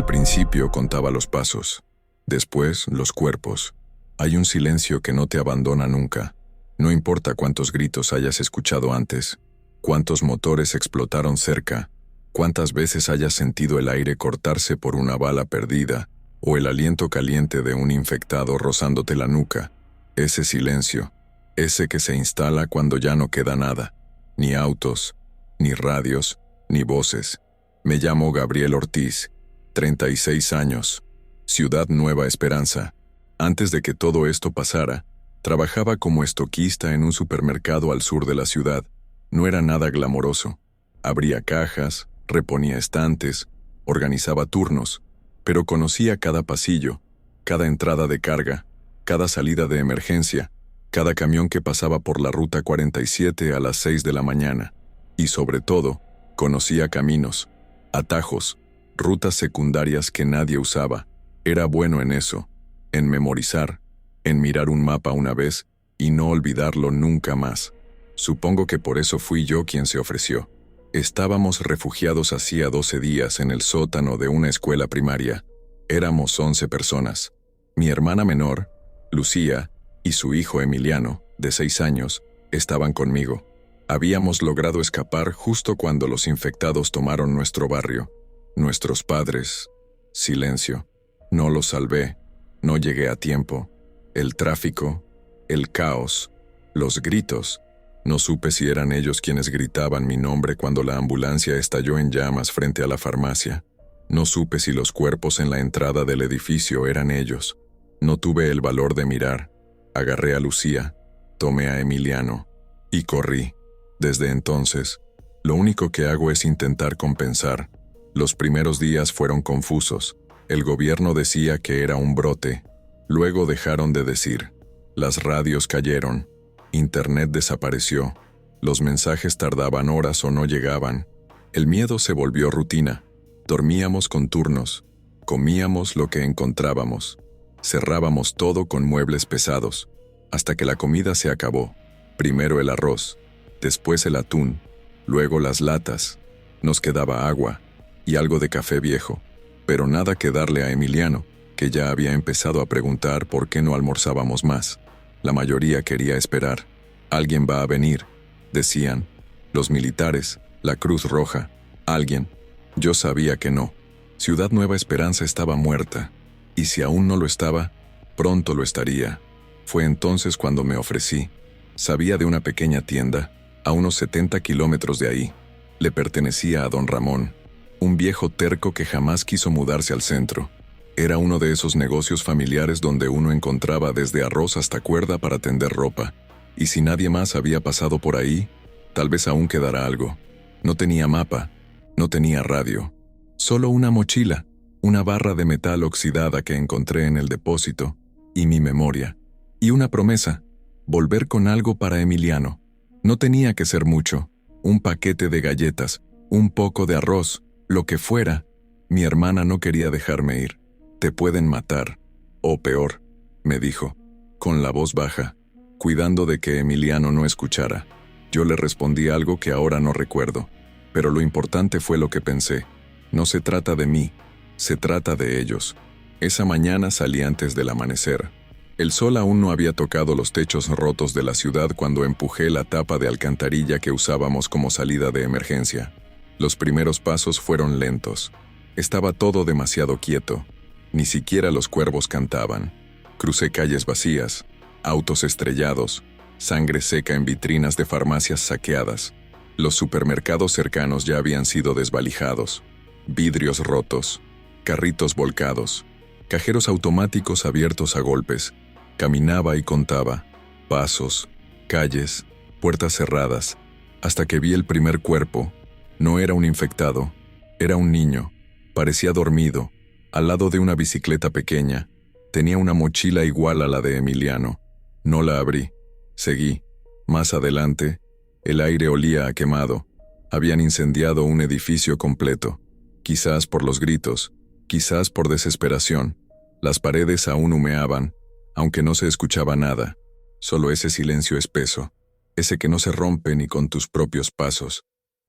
Al principio contaba los pasos, después los cuerpos. Hay un silencio que no te abandona nunca. No importa cuántos gritos hayas escuchado antes, cuántos motores explotaron cerca, cuántas veces hayas sentido el aire cortarse por una bala perdida o el aliento caliente de un infectado rozándote la nuca. Ese silencio, ese que se instala cuando ya no queda nada, ni autos, ni radios, ni voces. Me llamo Gabriel Ortiz, 36 años, Ciudad Nueva Esperanza. Antes de que todo esto pasara, trabajaba como estoquista en un supermercado al sur de la ciudad. No era nada glamoroso. Abría cajas, reponía estantes, organizaba turnos, pero conocía cada pasillo, cada entrada de carga, cada salida de emergencia, cada camión que pasaba por la ruta 47 a las 6 de la mañana. Y sobre todo, conocía caminos, atajos, rutas secundarias que nadie usaba. Era bueno en eso, en memorizar, en mirar un mapa una vez y no olvidarlo nunca más. Supongo que por eso fui yo quien se ofreció. Estábamos refugiados hacía 12 días en el sótano de una escuela primaria. Éramos 11 personas. Mi hermana menor, Lucía, y su hijo Emiliano, de 6 años, estaban conmigo. Habíamos logrado escapar justo cuando los infectados tomaron nuestro barrio. Nuestros padres. Silencio. No los salvé. No llegué a tiempo. El tráfico, el caos, los gritos. No supe si eran ellos quienes gritaban mi nombre cuando la ambulancia estalló en llamas frente a la farmacia. No supe si los cuerpos en la entrada del edificio eran ellos. No tuve el valor de mirar. Agarré a Lucía, tomé a Emiliano y corrí. Desde entonces, lo único que hago es intentar compensar. Los primeros días fueron confusos. El gobierno decía que era un brote. Luego dejaron de decir. Las radios cayeron. Internet desapareció. Los mensajes tardaban horas o no llegaban. El miedo se volvió rutina. Dormíamos con turnos. Comíamos lo que encontrábamos. Cerrábamos todo con muebles pesados. Hasta que la comida se acabó. Primero el arroz, después el atún, luego las latas. Nos quedaba agua y algo de café viejo, pero nada que darle a Emiliano, que ya había empezado a preguntar por qué no almorzábamos más. La mayoría quería esperar. Alguien va a venir, decían. Los militares, la Cruz Roja, alguien. Yo sabía que no. Ciudad Nueva Esperanza estaba muerta, y si aún no lo estaba, pronto lo estaría. Fue entonces cuando me ofrecí. Sabía de una pequeña tienda, a unos 70 kilómetros de ahí. Le pertenecía a don Ramón, un viejo terco que jamás quiso mudarse al centro. Era uno de esos negocios familiares donde uno encontraba desde arroz hasta cuerda para tender ropa. Y si nadie más había pasado por ahí, tal vez aún quedara algo. No tenía mapa, no tenía radio. Solo una mochila, una barra de metal oxidada que encontré en el depósito, y mi memoria. Y una promesa, volver con algo para Emiliano. No tenía que ser mucho, un paquete de galletas, un poco de arroz, lo que fuera. Mi hermana no quería dejarme ir. Te pueden matar, o peor, me dijo, con la voz baja, cuidando de que Emiliano no escuchara. Yo le respondí algo que ahora no recuerdo, pero lo importante fue lo que pensé. No se trata de mí, se trata de ellos. Esa mañana salí antes del amanecer. El sol aún no había tocado los techos rotos de la ciudad cuando empujé la tapa de alcantarilla que usábamos como salida de emergencia. Los primeros pasos fueron lentos. Estaba todo demasiado quieto. Ni siquiera los cuervos cantaban. Crucé calles vacías, autos estrellados, sangre seca en vitrinas de farmacias saqueadas. Los supermercados cercanos ya habían sido desvalijados. Vidrios rotos, carritos volcados, cajeros automáticos abiertos a golpes. Caminaba y contaba. Pasos, calles, puertas cerradas, hasta que vi el primer cuerpo. No era un infectado, era un niño. Parecía dormido, al lado de una bicicleta pequeña. Tenía una mochila igual a la de Emiliano. No la abrí. Seguí. Más adelante, el aire olía a quemado. Habían incendiado un edificio completo. Quizás por los gritos, quizás por desesperación. Las paredes aún humeaban, aunque no se escuchaba nada. Solo ese silencio espeso, ese que no se rompe ni con tus propios pasos.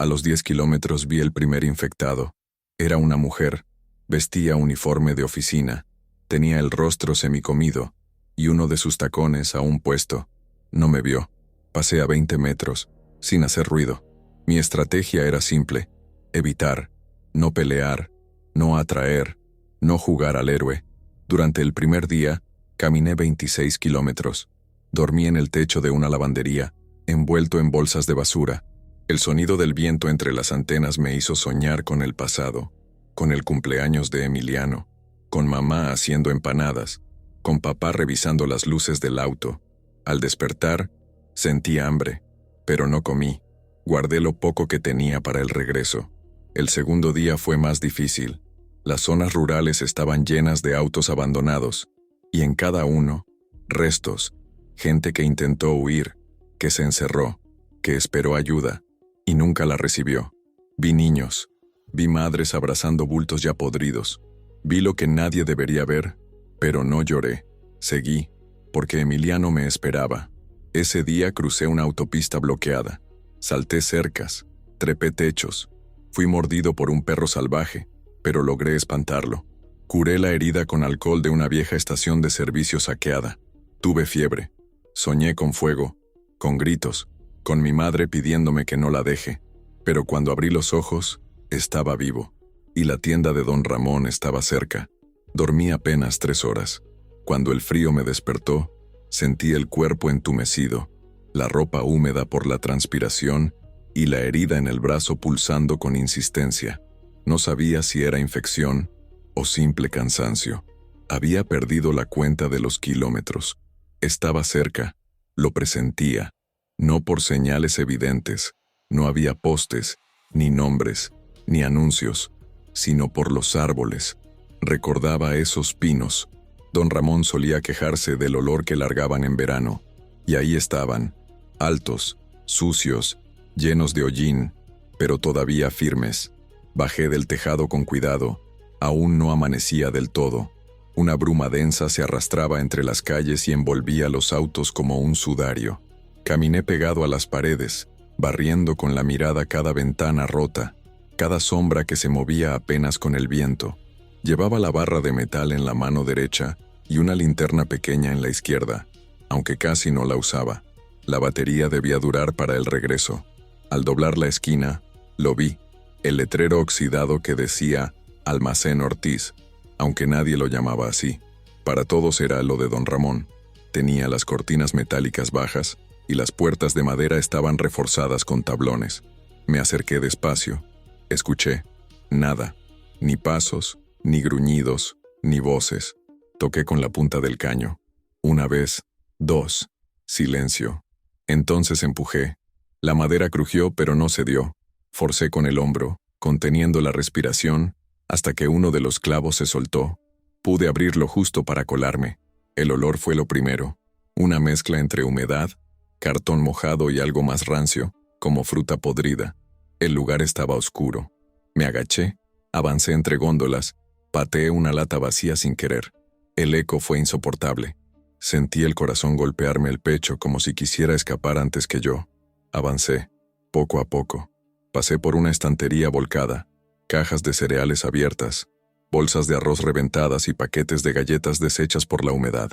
A los 10 kilómetros vi el primer infectado. Era una mujer. Vestía uniforme de oficina, tenía el rostro semicomido y uno de sus tacones aún puesto. No me vio. Pasé a 20 metros, sin hacer ruido. Mi estrategia era simple: evitar, no pelear, no atraer, no jugar al héroe. Durante el primer día, caminé 26 kilómetros. Dormí en el techo de una lavandería, envuelto en bolsas de basura. El sonido del viento entre las antenas me hizo soñar con el pasado, con el cumpleaños de Emiliano, con mamá haciendo empanadas, con papá revisando las luces del auto. Al despertar, sentí hambre, pero no comí. Guardé lo poco que tenía para el regreso. El segundo día fue más difícil. Las zonas rurales estaban llenas de autos abandonados, y en cada uno, restos, gente que intentó huir, que se encerró, que esperó ayuda, y nunca la recibió. Vi niños, vi madres abrazando bultos ya podridos. Vi lo que nadie debería ver, pero no lloré. Seguí, porque Emiliano me esperaba. Ese día crucé una autopista bloqueada. Salté cercas, trepé techos. Fui mordido por un perro salvaje, pero logré espantarlo. Curé la herida con alcohol de una vieja estación de servicio saqueada. Tuve fiebre. Soñé con fuego, con gritos, con mi madre pidiéndome que no la deje. Pero cuando abrí los ojos, estaba vivo. Y la tienda de don Ramón estaba cerca. Dormí apenas 3 horas. Cuando el frío me despertó, sentí el cuerpo entumecido, la ropa húmeda por la transpiración y la herida en el brazo pulsando con insistencia. No sabía si era infección o simple cansancio. Había perdido la cuenta de los kilómetros. Estaba cerca, lo presentía, no por señales evidentes. No había postes, ni nombres, ni anuncios, sino por los árboles. Recordaba esos pinos. Don Ramón solía quejarse del olor que largaban en verano, y ahí estaban, altos, sucios, llenos de hollín, pero todavía firmes. Bajé del tejado con cuidado. Aún no amanecía del todo. Una bruma densa se arrastraba entre las calles y envolvía los autos como un sudario. Caminé pegado a las paredes, barriendo con la mirada cada ventana rota, cada sombra que se movía apenas con el viento. Llevaba la barra de metal en la mano derecha y una linterna pequeña en la izquierda, aunque casi no la usaba. La batería debía durar para el regreso. Al doblar la esquina, lo vi, el letrero oxidado que decía Almacén Ortiz, aunque nadie lo llamaba así. Para todos era lo de don Ramón. Tenía las cortinas metálicas bajas y las puertas de madera estaban reforzadas con tablones. Me acerqué despacio. Escuché. Nada. Ni pasos, ni gruñidos, ni voces. Toqué con la punta del caño. Una vez, 2. Silencio. Entonces empujé. La madera crujió pero no cedió. Forcé con el hombro, conteniendo la respiración, hasta que uno de los clavos se soltó. Pude abrirlo justo para colarme. El olor fue lo primero. Una mezcla entre humedad, cartón mojado y algo más rancio, como fruta podrida. El lugar estaba oscuro. Me agaché, avancé entre góndolas, pateé una lata vacía sin querer. El eco fue insoportable. Sentí el corazón golpearme el pecho como si quisiera escapar antes que yo. Avancé, poco a poco. Pasé por una estantería volcada, cajas de cereales abiertas, bolsas de arroz reventadas y paquetes de galletas deshechas por la humedad.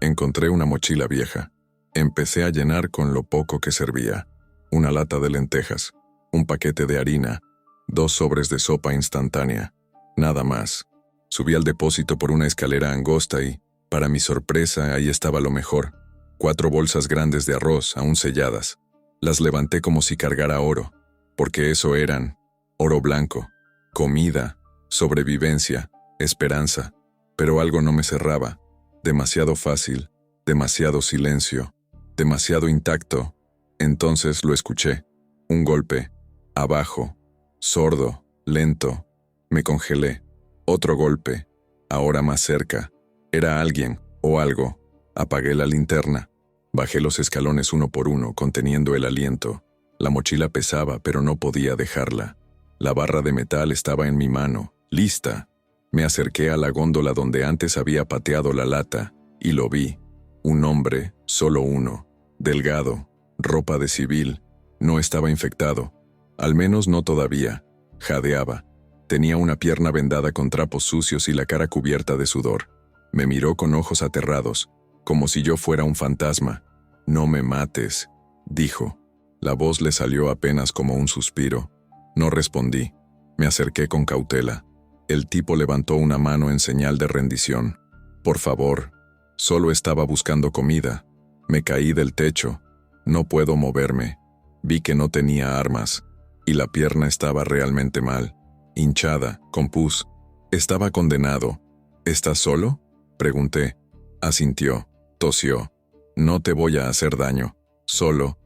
Encontré una mochila vieja. Empecé a llenar con lo poco que servía. Una lata de lentejas, un paquete de harina, 2 sobres de sopa instantánea. Nada más. Subí al depósito por una escalera angosta y, para mi sorpresa, ahí estaba lo mejor. 4 bolsas grandes de arroz, aún selladas. Las levanté como si cargara oro, porque eso eran: oro blanco, comida, sobrevivencia, esperanza. Pero algo no me cerraba. Demasiado fácil, demasiado silencio, demasiado intacto. Entonces lo escuché. Un golpe. Abajo. Sordo, lento. Me congelé. Otro golpe. Ahora más cerca. Era alguien, o algo. Apagué la linterna. Bajé los escalones uno por uno, conteniendo el aliento. La mochila pesaba, pero no podía dejarla. La barra de metal estaba en mi mano, lista. Me acerqué a la góndola donde antes había pateado la lata, y lo vi. Un hombre, solo uno. Delgado, ropa de civil. No estaba infectado. Al menos no todavía. Jadeaba. Tenía una pierna vendada con trapos sucios y la cara cubierta de sudor. Me miró con ojos aterrados, como si yo fuera un fantasma. «No me mates», dijo. La voz le salió apenas como un suspiro. No respondí. Me acerqué con cautela. El tipo levantó una mano en señal de rendición. «Por favor». Solo estaba buscando comida. Me caí del techo. No puedo moverme. Vi que no tenía armas. Y la pierna estaba realmente mal. Hinchada, con pus. Estaba condenado. «¿Estás solo?», pregunté. Asintió. Tosió. «No te voy a hacer daño. Solo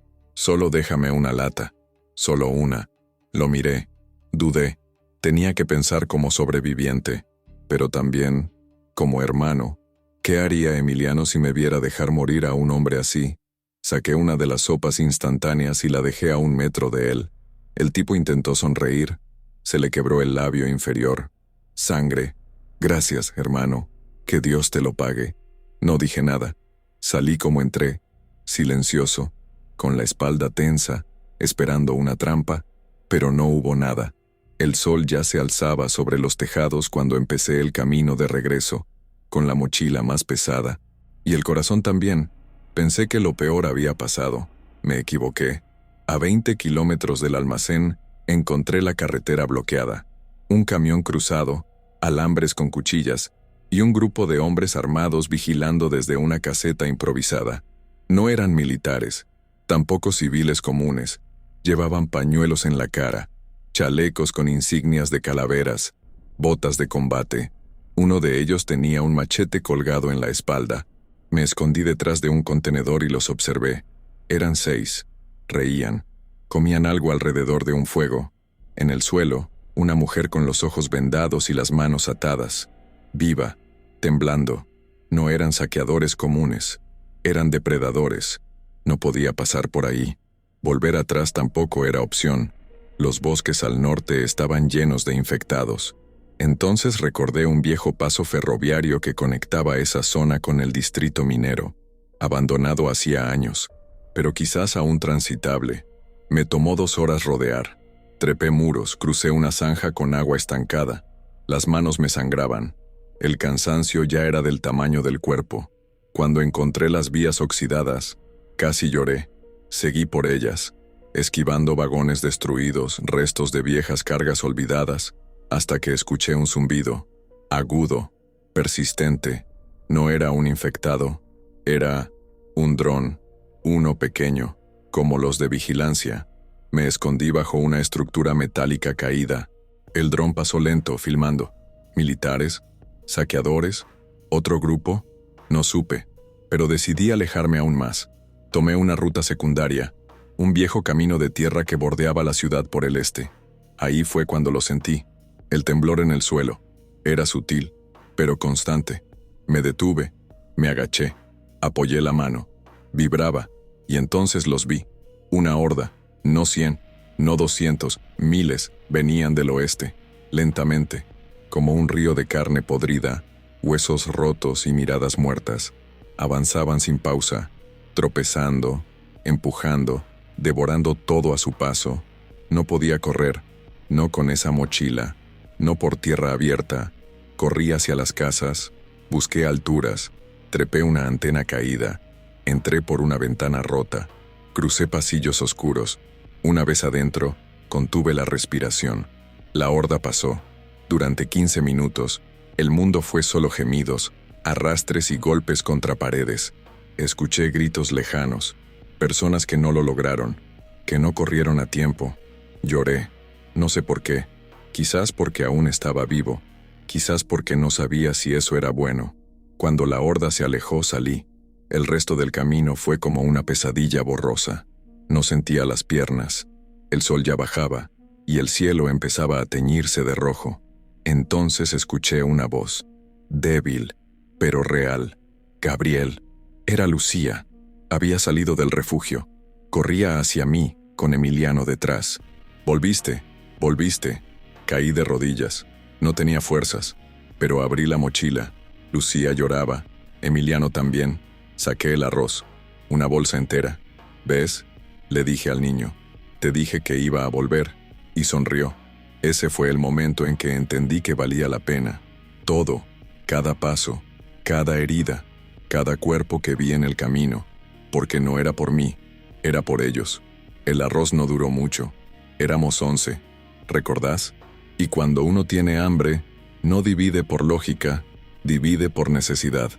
déjame una lata. Solo una». Lo miré. Dudé. Tenía que pensar como sobreviviente, pero también como hermano. ¿Qué haría Emiliano si me viera dejar morir a un hombre así? Saqué una de las sopas instantáneas y la dejé a 1 metro de él. El tipo intentó sonreír. Se le quebró el labio inferior. «Sangre. Gracias, hermano. Que Dios te lo pague». No dije nada. Salí como entré, silencioso, con la espalda tensa, esperando una trampa, pero no hubo nada. El sol ya se alzaba sobre los tejados cuando empecé el camino de regreso, con la mochila más pesada. Y el corazón también. Pensé que lo peor había pasado. Me equivoqué. A 20 kilómetros del almacén, encontré la carretera bloqueada. Un camión cruzado, alambres con cuchillas, y un grupo de hombres armados vigilando desde una caseta improvisada. No eran militares, tampoco civiles comunes. Llevaban pañuelos en la cara, chalecos con insignias de calaveras, botas de combate. Uno de ellos tenía un machete colgado en la espalda. Me escondí detrás de un contenedor y los observé. Eran 6. Reían. Comían algo alrededor de un fuego. En el suelo, una mujer con los ojos vendados y las manos atadas. Viva, temblando. No eran saqueadores comunes. Eran depredadores. No podía pasar por ahí. Volver atrás tampoco era opción. Los bosques al norte estaban llenos de infectados. Entonces recordé un viejo paso ferroviario que conectaba esa zona con el distrito minero, abandonado hacía años, pero quizás aún transitable. Me tomó 2 horas rodear. Trepé muros, crucé una zanja con agua estancada. Las manos me sangraban. El cansancio ya era del tamaño del cuerpo. Cuando encontré las vías oxidadas, casi lloré. Seguí por ellas, esquivando vagones destruidos, restos de viejas cargas olvidadas, hasta que escuché un zumbido, agudo, persistente. No era un infectado, era un dron, uno pequeño, como los de vigilancia. Me escondí bajo una estructura metálica caída. El dron pasó lento, filmando. ¿Militares? ¿Saqueadores? ¿Otro grupo? No supe, pero decidí alejarme aún más. Tomé una ruta secundaria, un viejo camino de tierra que bordeaba la ciudad por el este. Ahí fue cuando lo sentí. El temblor en el suelo. Era sutil, pero constante. Me detuve, me agaché, apoyé la mano. Vibraba, y entonces los vi. Una horda, no 100, no 200, miles, venían del oeste, lentamente, como un río de carne podrida, huesos rotos y miradas muertas. Avanzaban sin pausa, tropezando, empujando, devorando todo a su paso. No podía correr, no con esa mochila, no por tierra abierta. Corrí hacia las casas, busqué alturas, trepé una antena caída, entré por una ventana rota, crucé pasillos oscuros. Una vez adentro, contuve la respiración. La horda pasó. Durante 15 minutos, el mundo fue solo gemidos, arrastres y golpes contra paredes. Escuché gritos lejanos, personas que no lo lograron, que no corrieron a tiempo. Lloré, no sé por qué, quizás porque aún estaba vivo, quizás porque no sabía si eso era bueno. Cuando la horda se alejó, salí. El resto del camino fue como una pesadilla borrosa. No sentía las piernas. El sol ya bajaba, y el cielo empezaba a teñirse de rojo. Entonces escuché una voz, débil, pero real. Gabriel. Era Lucía. Había salido del refugio. Corría hacia mí, con Emiliano detrás. «Volviste, volviste». Caí de rodillas. No tenía fuerzas, pero abrí la mochila. Lucía lloraba. Emiliano también. Saqué el arroz, una bolsa entera. «¿Ves?», le dije al niño. «Te dije que iba a volver». Y sonrió. Ese fue el momento en que entendí que valía la pena. Todo, cada paso, cada herida, cada cuerpo que vi en el camino, porque no era por mí, era por ellos. El arroz no duró mucho. Éramos 11, ¿recordás? Y cuando uno tiene hambre, no divide por lógica, divide por necesidad.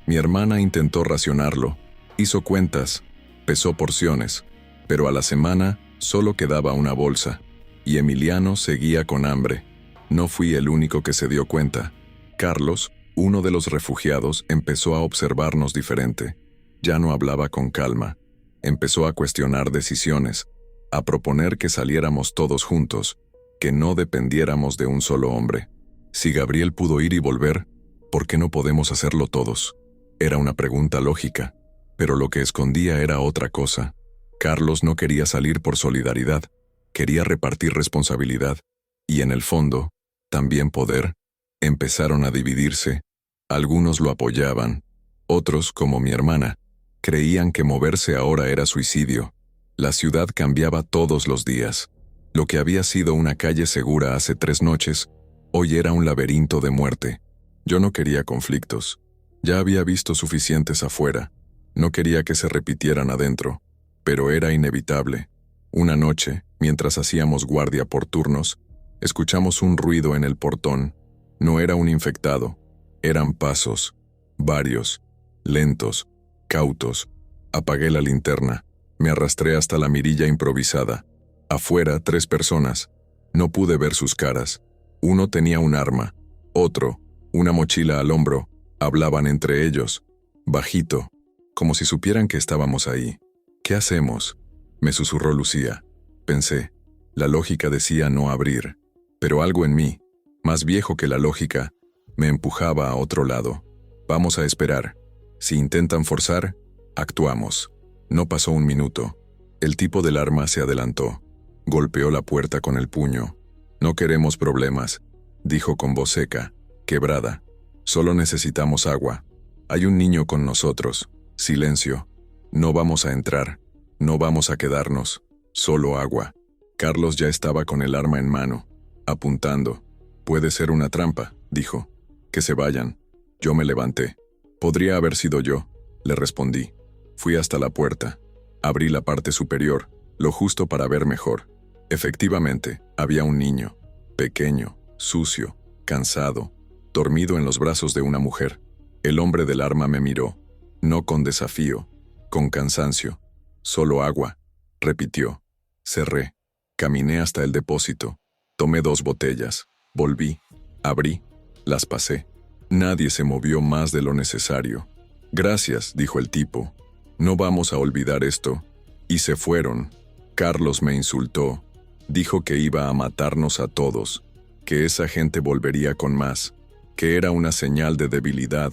Mi hermana intentó racionarlo, hizo cuentas, pesó porciones, pero a la semana solo quedaba una bolsa, y Emiliano seguía con hambre. No fui el único que se dio cuenta. Carlos, uno de los refugiados, empezó a observarnos diferente. Ya no hablaba con calma. Empezó a cuestionar decisiones, a proponer que saliéramos todos juntos, que no dependiéramos de un solo hombre. Si Gabriel pudo ir y volver, ¿por qué no podemos hacerlo todos? Era una pregunta lógica, pero lo que escondía era otra cosa. Carlos no quería salir por solidaridad, quería repartir responsabilidad, y en el fondo, también poder. Empezaron a dividirse. Algunos lo apoyaban, otros, como mi hermana, creían que moverse ahora era suicidio. La ciudad cambiaba todos los días. Lo que había sido una calle segura hace 3 noches, hoy era un laberinto de muerte. Yo no quería conflictos. Ya había visto suficientes afuera. No quería que se repitieran adentro. Pero era inevitable. Una noche, mientras hacíamos guardia por turnos, escuchamos un ruido en el portón. No era un infectado. Eran pasos. Varios. Lentos. Cautos. Apagué la linterna. Me arrastré hasta la mirilla improvisada. Afuera, 3 personas. No pude ver sus caras. Uno tenía un arma. Otro, una mochila al hombro. Hablaban entre ellos. Bajito. Como si supieran que estábamos ahí. ¿Qué hacemos?, me susurró Lucía. Pensé. La lógica decía no abrir. Pero algo en mí, más viejo que la lógica, me empujaba a otro lado. Vamos a esperar. Si intentan forzar, actuamos. No pasó un minuto. El tipo del arma se adelantó. Golpeó la puerta con el puño. No queremos problemas, dijo con voz seca, quebrada. Solo necesitamos agua. Hay un niño con nosotros. Silencio. No vamos a entrar. No vamos a quedarnos. Solo agua. Carlos ya estaba con el arma en mano, apuntando. Puede ser una trampa, dijo. Que se vayan. Yo me levanté. Podría haber sido yo, le respondí. Fui hasta la puerta. Abrí la parte superior, lo justo para ver mejor. Efectivamente, había un niño, pequeño, sucio, cansado, dormido en los brazos de una mujer. El hombre del arma me miró, no con desafío, con cansancio. Solo agua, repitió. Cerré. Caminé hasta el depósito. Tomé 2 botellas. Volví. Abrí. Las pasé. Nadie se movió más de lo necesario. Gracias, dijo el tipo. No vamos a olvidar esto. Y se fueron. Carlos me insultó. Dijo que iba a matarnos a todos, que esa gente volvería con más, que era una señal de debilidad,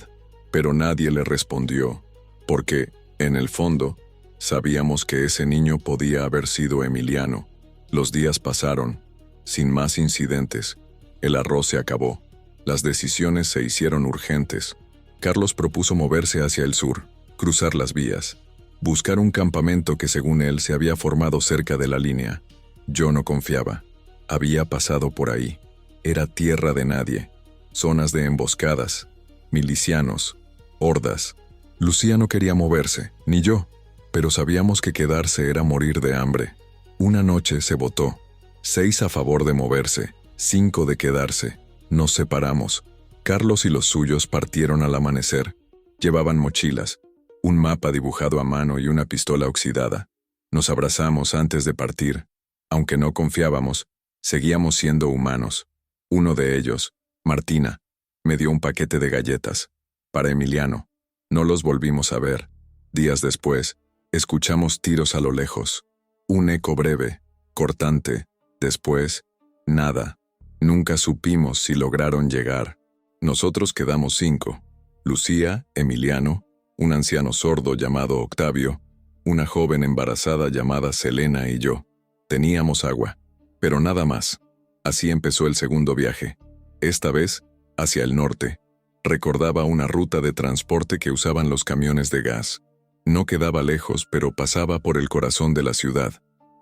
pero nadie le respondió, porque, en el fondo, sabíamos que ese niño podía haber sido Emiliano. Los días pasaron, sin más incidentes. El arroz se acabó. Las decisiones se hicieron urgentes. Carlos propuso moverse hacia el sur, cruzar las vías, buscar un campamento que según él se había formado cerca de la línea. Yo no confiaba. Había pasado por ahí. Era tierra de nadie. Zonas de emboscadas, milicianos, hordas. Lucía no quería moverse, ni yo, pero sabíamos que quedarse era morir de hambre. Una noche se votó. 6 a favor de moverse, 5 de quedarse. Nos separamos. Carlos y los suyos partieron al amanecer. Llevaban mochilas, un mapa dibujado a mano y una pistola oxidada. Nos abrazamos antes de partir. Aunque no confiábamos, seguíamos siendo humanos. Uno de ellos, Martina, me dio un paquete de galletas. Para Emiliano. No los volvimos a ver. Días después, escuchamos tiros a lo lejos. Un eco breve, cortante. Después, nada. Nunca supimos si lograron llegar. Nosotros quedamos 5. Lucía, Emiliano, un anciano sordo llamado Octavio, una joven embarazada llamada Selena y yo. Teníamos agua, pero nada más. Así empezó el segundo viaje. Esta vez, hacia el norte. Recordaba una ruta de transporte que usaban los camiones de gas. No quedaba lejos, pero pasaba por el corazón de la ciudad.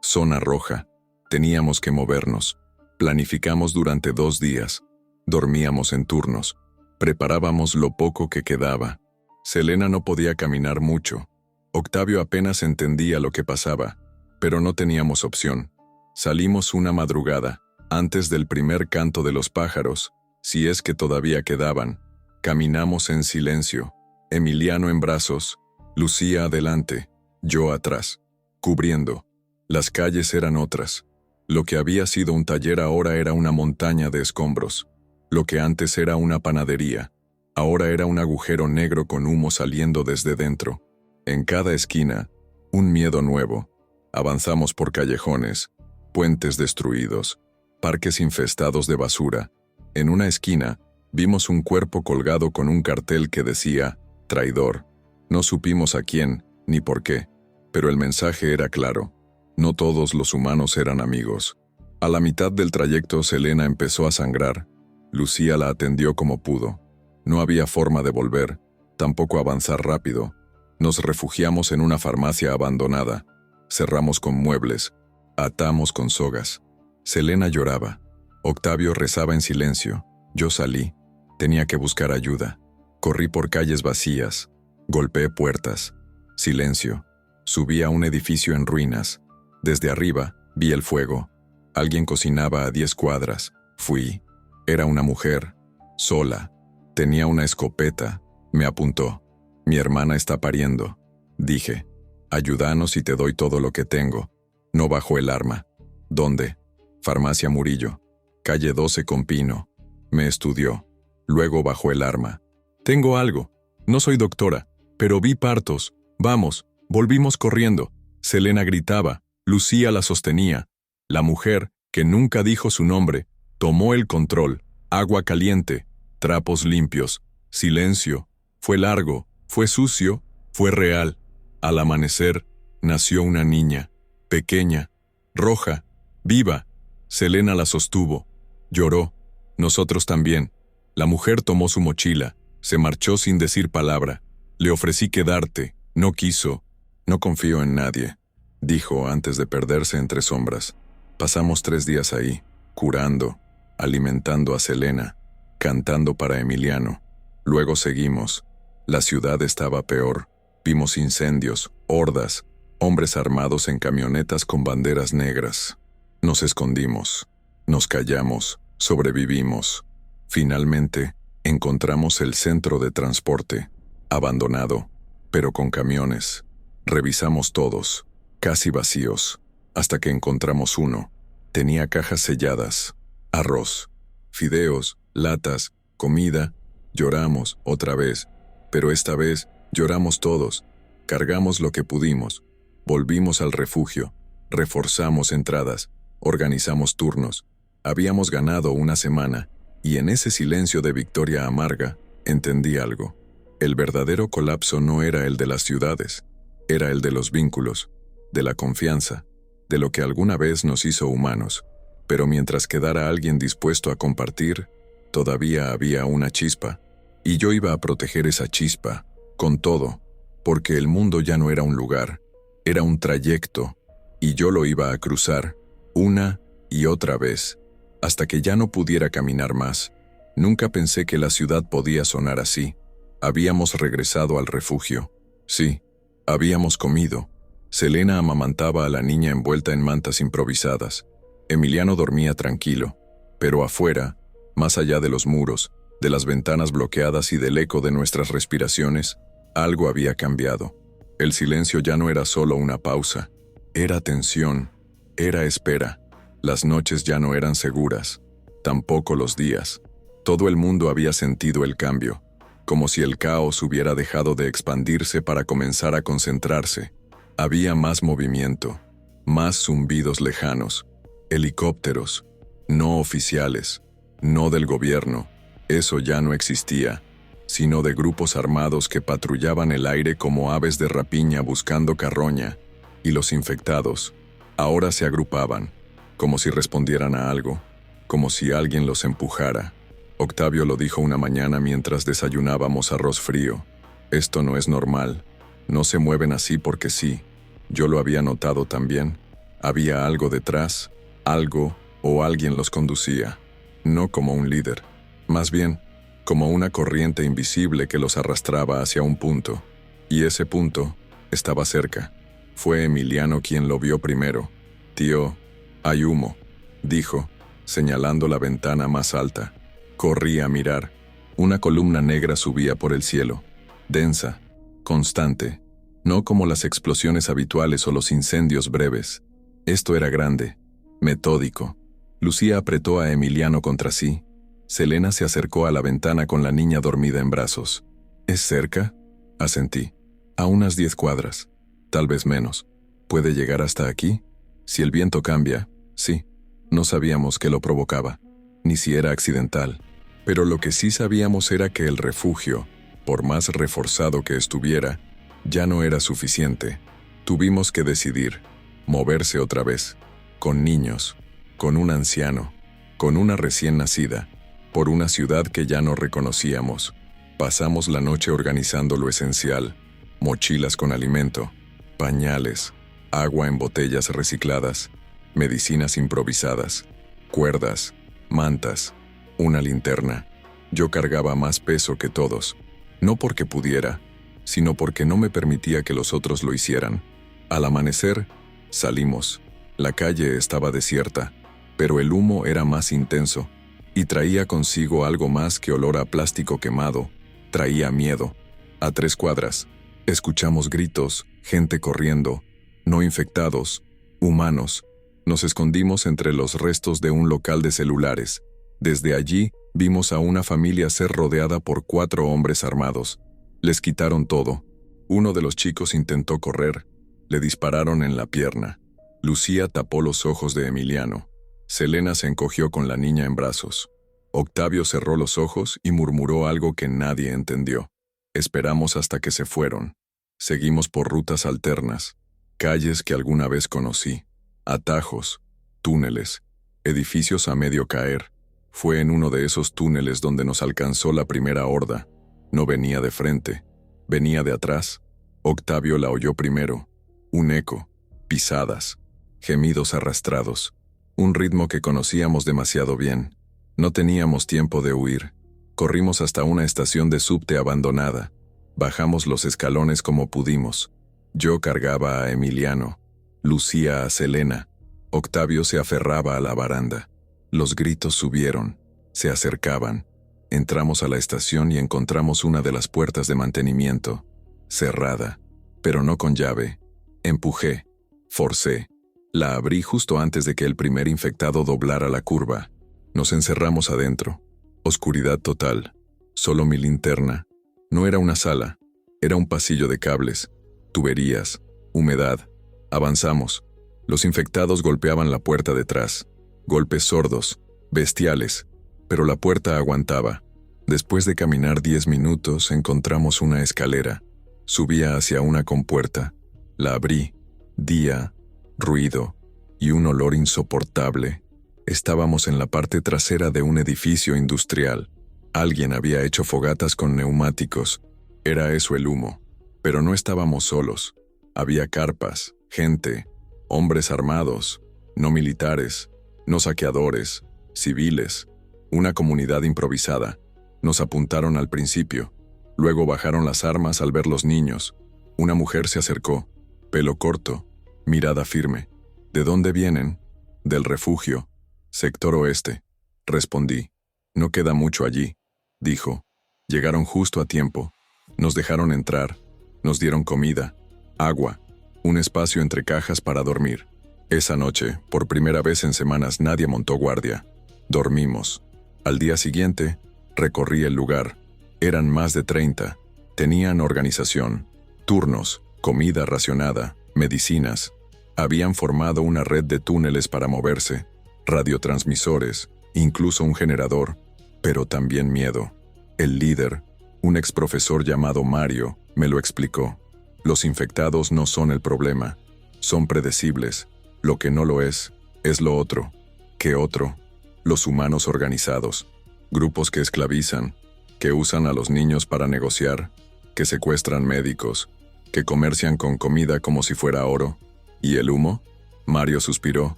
Zona roja. Teníamos que movernos. Planificamos durante 2 días. Dormíamos en turnos. Preparábamos lo poco que quedaba. Selena no podía caminar mucho. Octavio apenas entendía lo que pasaba, pero no teníamos opción. Salimos una madrugada, antes del primer canto de los pájaros, si es que todavía quedaban. Caminamos en silencio, Emiliano en brazos, Lucía adelante, yo atrás, cubriendo. Las calles eran otras. Lo que había sido un taller ahora era una montaña de escombros. Lo que antes era una panadería, ahora era un agujero negro con humo saliendo desde dentro. En cada esquina, un miedo nuevo. Avanzamos por callejones, puentes destruidos, parques infestados de basura. En una esquina, vimos un cuerpo colgado con un cartel que decía, traidor. No supimos a quién, ni por qué, pero el mensaje era claro. No todos los humanos eran amigos. A la mitad del trayecto, Selena empezó a sangrar. Lucía la atendió como pudo. No había forma de volver, tampoco avanzar rápido. Nos refugiamos en una farmacia abandonada. Cerramos con muebles, atamos con sogas. Selena lloraba. Octavio rezaba en silencio. Yo salí. Tenía que buscar ayuda. Corrí por calles vacías. Golpeé puertas. Silencio. Subí a un edificio en ruinas. Desde arriba, vi el fuego. Alguien cocinaba a 10 cuadras. Fui. Era una mujer. Sola. Tenía una escopeta. Me apuntó. Mi hermana está pariendo. Dije. Ayúdanos y te doy todo lo que tengo. No bajó el arma. ¿Dónde? Farmacia Murillo. Calle 12 con Pino. Me estudió. Luego bajó el arma. Tengo algo. No soy doctora, pero vi partos. Vamos. Volvimos corriendo. Selena gritaba. Lucía la sostenía. La mujer, que nunca dijo su nombre, tomó el control. Agua caliente. Trapos limpios. Silencio. Fue largo. Fue sucio. Fue real. Al amanecer, nació una niña. Pequeña. Roja. Viva. Selena la sostuvo. Lloró. Nosotros también. La mujer tomó su mochila. Se marchó sin decir palabra. Le ofrecí quedarte. No quiso. No confío en nadie, dijo antes de perderse entre sombras. Pasamos 3 días ahí, curando, alimentando a Selena, cantando para Emiliano. Luego seguimos. La ciudad estaba peor. Vimos incendios, hordas, hombres armados en camionetas con banderas negras. Nos escondimos, nos callamos, sobrevivimos. Finalmente, encontramos el centro de transporte, abandonado, pero con camiones. Revisamos todos, casi vacíos, hasta que encontramos uno. Tenía cajas selladas, arroz, fideos, latas, comida. Lloramos otra vez, pero esta vez lloramos todos. Cargamos lo que pudimos. Volvimos al refugio, reforzamos entradas, organizamos turnos. Habíamos ganado una semana, y en ese silencio de victoria amarga, entendí algo. El verdadero colapso no era el de las ciudades, era el de los vínculos, de la confianza, de lo que alguna vez nos hizo humanos. Pero mientras quedara alguien dispuesto a compartir, todavía había una chispa, y yo iba a proteger esa chispa, con todo, porque el mundo ya no era un lugar, era un trayecto, y yo lo iba a cruzar, una y otra vez, hasta que ya no pudiera caminar más. Nunca pensé que la ciudad podía sonar así. Habíamos regresado al refugio. Sí, habíamos comido. Selena amamantaba a la niña envuelta en mantas improvisadas. Emiliano dormía tranquilo, pero afuera, más allá de los muros, de las ventanas bloqueadas y del eco de nuestras respiraciones, algo había cambiado. El silencio ya no era solo una pausa, era tensión, era espera. Las noches ya no eran seguras, tampoco los días. Todo el mundo había sentido el cambio, como si el caos hubiera dejado de expandirse para comenzar a concentrarse. Había más movimiento, más zumbidos lejanos, helicópteros, no oficiales, no del gobierno. Eso ya no existía, sino de grupos armados que patrullaban el aire como aves de rapiña buscando carroña, y los infectados ahora se agrupaban, como si respondieran a algo, como si alguien los empujara. Octavio lo dijo una mañana mientras desayunábamos arroz frío. Esto no es normal. No se mueven así porque sí. Yo lo había notado también. Había algo detrás, algo o alguien los conducía, no como un líder, más bien como una corriente invisible que los arrastraba hacia un punto, y ese punto estaba cerca. Fue Emiliano quien lo vio primero. «Tío, hay humo», dijo, señalando la ventana más alta. Corrí a mirar. Una columna negra subía por el cielo, densa, constante, no como las explosiones habituales o los incendios breves. Esto era grande, metódico. Lucía apretó a Emiliano contra sí. Selena se acercó a la ventana con la niña dormida en brazos. «¿Es cerca?», asentí. «A unas 10 cuadras, tal vez menos. ¿Puede llegar hasta aquí? Si el viento cambia, sí». No sabíamos qué lo provocaba, ni si era accidental. Pero lo que sí sabíamos era que el refugio, por más reforzado que estuviera, ya no era suficiente. Tuvimos que decidir, moverse otra vez, con niños, con un anciano, con una recién nacida, por una ciudad que ya no reconocíamos. Pasamos la noche organizando lo esencial: mochilas con alimento, pañales, agua en botellas recicladas, medicinas improvisadas, cuerdas, mantas, una linterna. Yo cargaba más peso que todos, no porque pudiera, sino porque no me permitía que los otros lo hicieran. Al amanecer, salimos. La calle estaba desierta, pero el humo era más intenso, y traía consigo algo más que olor a plástico quemado. Traía miedo. A 3 cuadras, escuchamos gritos, gente corriendo, no infectados, humanos. Nos escondimos entre los restos de un local de celulares. Desde allí, vimos a una familia ser rodeada por 4 hombres armados. Les quitaron todo. Uno de los chicos intentó correr. Le dispararon en la pierna. Lucía tapó los ojos de Emiliano. Selena se encogió con la niña en brazos. Octavio cerró los ojos y murmuró algo que nadie entendió. Esperamos hasta que se fueron. Seguimos por rutas alternas, calles que alguna vez conocí, atajos, túneles, edificios a medio caer. Fue en uno de esos túneles donde nos alcanzó la primera horda. No venía de frente, venía de atrás. Octavio la oyó primero. Un eco, pisadas, gemidos arrastrados, un ritmo que conocíamos demasiado bien. No teníamos tiempo de huir. Corrimos hasta una estación de subte abandonada. Bajamos los escalones como pudimos. Yo cargaba a Emiliano, Lucía a Selena. Octavio se aferraba a la baranda. Los gritos subieron, se acercaban. Entramos a la estación y encontramos una de las puertas de mantenimiento, cerrada, pero no con llave. Empujé, forcé. La abrí justo antes de que el primer infectado doblara la curva. Nos encerramos adentro. Oscuridad total. Solo mi linterna. No era una sala. Era un pasillo de cables, tuberías, humedad. Avanzamos. Los infectados golpeaban la puerta detrás. Golpes sordos, bestiales. Pero la puerta aguantaba. Después de caminar 10 minutos, encontramos una escalera. Subía hacia una compuerta. La abrí. Día, ruido y un olor insoportable. Estábamos en la parte trasera de un edificio industrial. Alguien había hecho fogatas con neumáticos. Era eso el humo. Pero no estábamos solos. Había carpas, gente, hombres armados, no militares, no saqueadores, civiles, una comunidad improvisada. Nos apuntaron al principio. Luego bajaron las armas al ver los niños. Una mujer se acercó, pelo corto, mirada firme. ¿De dónde vienen? Del refugio. Sector oeste. Respondí. No queda mucho allí, dijo. Llegaron justo a tiempo. Nos dejaron entrar. Nos dieron comida, agua, un espacio entre cajas para dormir. Esa noche, por primera vez en semanas, nadie montó guardia. Dormimos. Al día siguiente, recorrí el lugar. Eran más de 30. Tenían organización, turnos, comida racionada, medicinas. Habían formado una red de túneles para moverse, radiotransmisores, incluso un generador, pero también miedo. El líder, un exprofesor llamado Mario, me lo explicó. Los infectados no son el problema, son predecibles. Lo que no lo es lo otro. ¿Qué otro? Los humanos organizados, grupos que esclavizan, que usan a los niños para negociar, que secuestran médicos, que comercian con comida como si fuera oro. ¿Y el humo? Mario suspiró.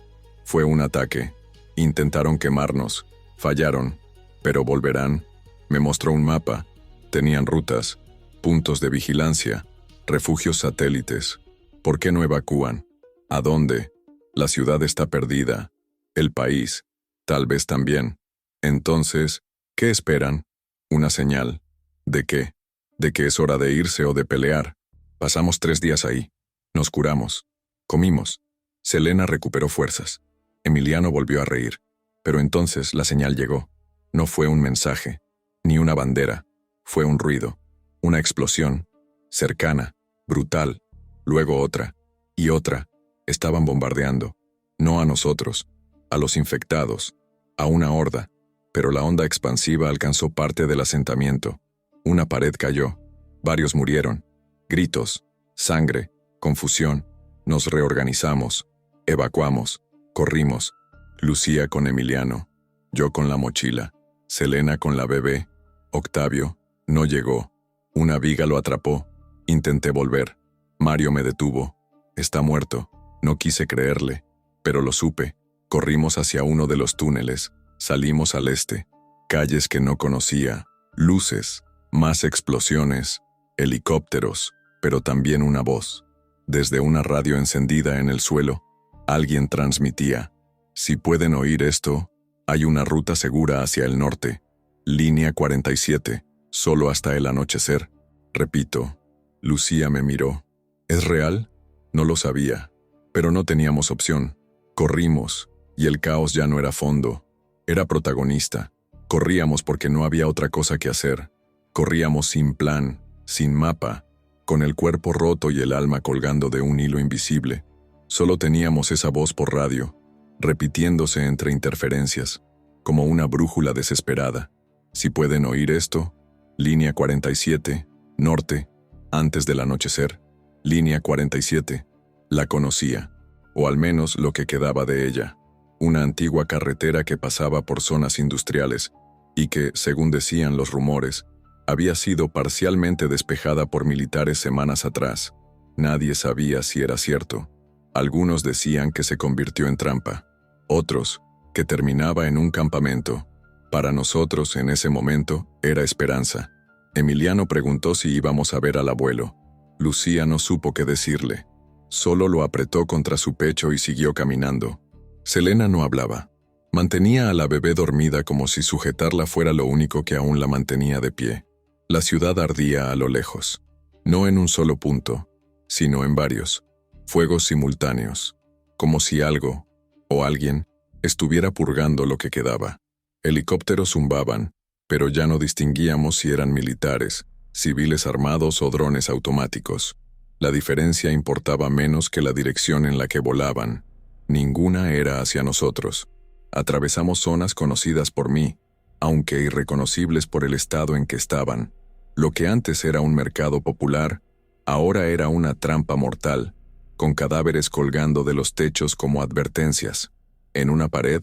Fue un ataque. Intentaron quemarnos. Fallaron. Pero volverán. Me mostró un mapa. Tenían rutas, puntos de vigilancia, refugios satélites. ¿Por qué no evacúan? ¿A dónde? La ciudad está perdida. El país, tal vez también. Entonces, ¿qué esperan? Una señal. ¿De qué? ¿De que es hora de irse o de pelear? Pasamos 3 días ahí. Nos curamos. Comimos. Selena recuperó fuerzas. Emiliano volvió a reír. Pero entonces la señal llegó. No fue un mensaje, ni una bandera. Fue un ruido. Una explosión. Cercana. Brutal. Luego otra. Y otra. Estaban bombardeando. No a nosotros. A los infectados. A una horda. Pero la onda expansiva alcanzó parte del asentamiento. Una pared cayó. Varios murieron. Gritos. Sangre. Confusión. Nos reorganizamos. Evacuamos. Corrimos. Lucía con Emiliano. Yo con la mochila. Selena con la bebé. Octavio. No llegó. Una viga lo atrapó. Intenté volver. Mario me detuvo. Está muerto. No quise creerle. Pero lo supe. Corrimos hacia uno de los túneles. Salimos al este. Calles que no conocía. Luces. Más explosiones. Helicópteros. Pero también una voz. Desde una radio encendida en el suelo, alguien transmitía: si pueden oír esto, hay una ruta segura hacia el norte. Línea 47, solo hasta el anochecer. Repito. Lucía me miró. ¿Es real? No lo sabía. Pero no teníamos opción. Corrimos, y el caos ya no era fondo. Era protagonista. Corríamos porque no había otra cosa que hacer. Corríamos sin plan, sin mapa, con el cuerpo roto y el alma colgando de un hilo invisible. Solo teníamos esa voz por radio, repitiéndose entre interferencias, como una brújula desesperada. Si pueden oír esto, línea 47, norte, antes del anochecer. Línea 47. La conocía, o al menos lo que quedaba de ella. Una antigua carretera que pasaba por zonas industriales y que, según decían los rumores, había sido parcialmente despejada por militares semanas atrás. Nadie sabía si era cierto. Algunos decían que se convirtió en trampa. Otros, que terminaba en un campamento. Para nosotros, en ese momento, era esperanza. Emiliano preguntó si íbamos a ver al abuelo. Lucía no supo qué decirle. Solo lo apretó contra su pecho y siguió caminando. Selena no hablaba. Mantenía a la bebé dormida como si sujetarla fuera lo único que aún la mantenía de pie. La ciudad ardía a lo lejos. No en un solo punto, sino en varios. Fuegos simultáneos. Como si algo, o alguien, estuviera purgando lo que quedaba. Helicópteros zumbaban, pero ya no distinguíamos si eran militares, civiles armados o drones automáticos. La diferencia importaba menos que la dirección en la que volaban. Ninguna era hacia nosotros. Atravesamos zonas conocidas por mí, aunque irreconocibles por el estado en que estaban. Lo que antes era un mercado popular, ahora era una trampa mortal, con cadáveres colgando de los techos como advertencias. En una pared,